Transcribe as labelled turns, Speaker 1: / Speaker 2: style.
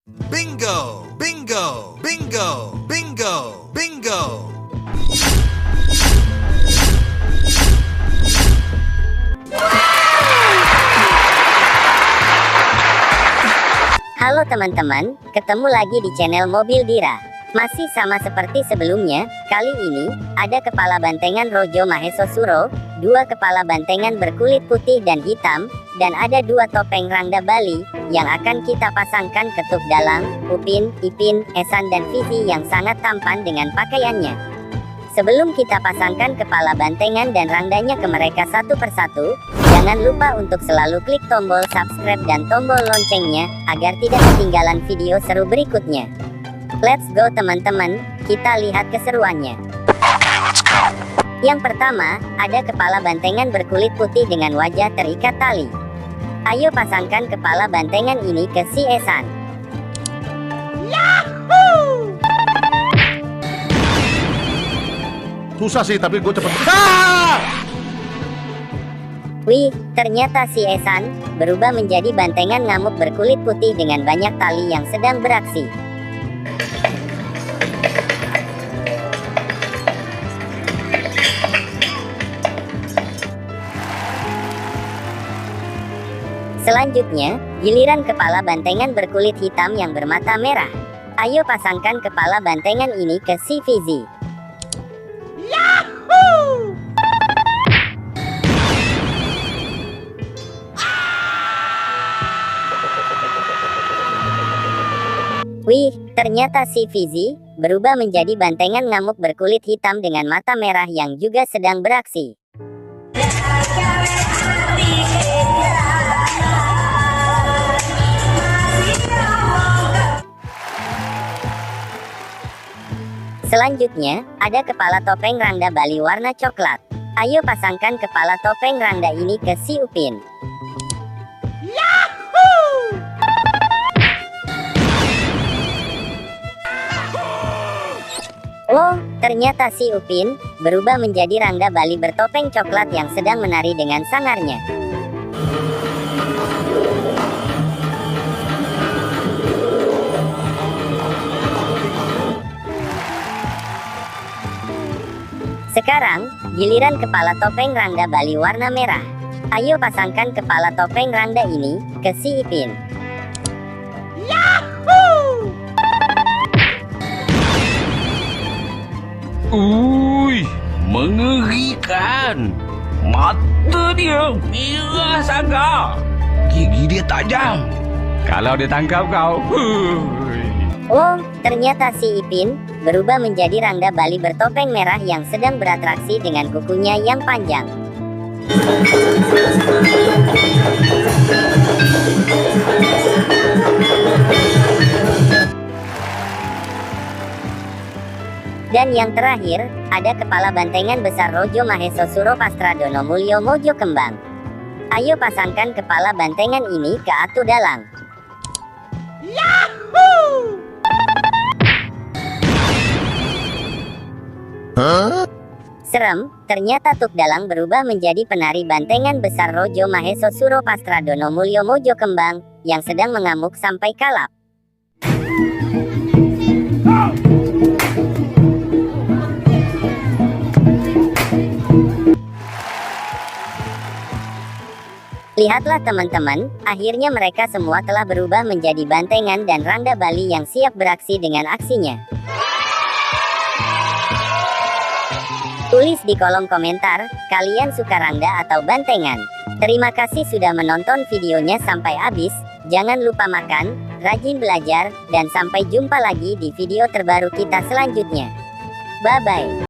Speaker 1: Bingo! Bingo! Bingo! Bingo! Bingo!
Speaker 2: Halo teman-teman, ketemu lagi di channel Mobil Dira. Masih sama seperti sebelumnya, kali ini ada kepala bantengan Rojo Maheso Suro, 2 kepala bantengan berkulit putih dan hitam, dan ada 2 topeng Rangda Bali yang akan kita pasangkan ke Tuk Dalang, Upin, Ipin, Esan dan Fizi yang sangat tampan dengan pakaiannya. Sebelum kita pasangkan kepala bantengan dan rangdanya ke mereka satu persatu, jangan lupa untuk selalu klik tombol subscribe dan tombol loncengnya, agar tidak ketinggalan video seru berikutnya. Let's go teman-teman, kita lihat keseruannya. Yang pertama, ada kepala bantengan berkulit putih dengan wajah terikat tali. Ayo pasangkan kepala bantengan ini ke si Esan.
Speaker 3: Susah sih, tapi gue cepet.
Speaker 2: Wih, ternyata si Esan berubah menjadi bantengan ngamuk berkulit putih dengan banyak tali yang sedang beraksi. Selanjutnya, giliran kepala bantengan berkulit hitam yang bermata merah. Ayo pasangkan kepala bantengan ini ke si Fizi. Wih, ternyata si Fizi berubah menjadi bantengan ngamuk berkulit hitam dengan mata merah yang juga sedang beraksi. Selanjutnya, ada kepala topeng Rangda Bali warna coklat. Ayo pasangkan kepala topeng Rangda ini ke si Upin. Oh, ternyata si Upin berubah menjadi Rangda Bali bertopeng coklat yang sedang menari dengan sangarnya. Sekarang, giliran kepala topeng Rangda Bali warna merah. Ayo pasangkan kepala topeng Rangda ini ke si Ipin.
Speaker 4: Mengerikan. Mata dia merah sangat. Gigi dia tajam. Kalau dia tangkap kau.
Speaker 2: Oh, ternyata si Ipin berubah menjadi Rangda Bali bertopeng merah yang sedang beratraksi dengan kukunya yang panjang. Dan yang terakhir, ada kepala bantengan besar Rojo Maheso Suro Pastradono Mulyo Mojo Kembang. Ayo pasangkan kepala bantengan ini ke Atu Dalang. Serem, ternyata Tuk Dalang berubah menjadi penari bantengan besar Rojo Maheso Suro Pastradono Mulyo Mojo Kembang yang sedang mengamuk sampai kalap. Lihatlah teman-teman, akhirnya mereka semua telah berubah menjadi bantengan dan Rangda Bali yang siap beraksi dengan aksinya. Tulis di kolom komentar, kalian suka Rangda atau bantengan? Terima kasih sudah menonton videonya sampai habis. Jangan lupa makan, rajin belajar, dan sampai jumpa lagi di video terbaru kita selanjutnya. Bye-bye.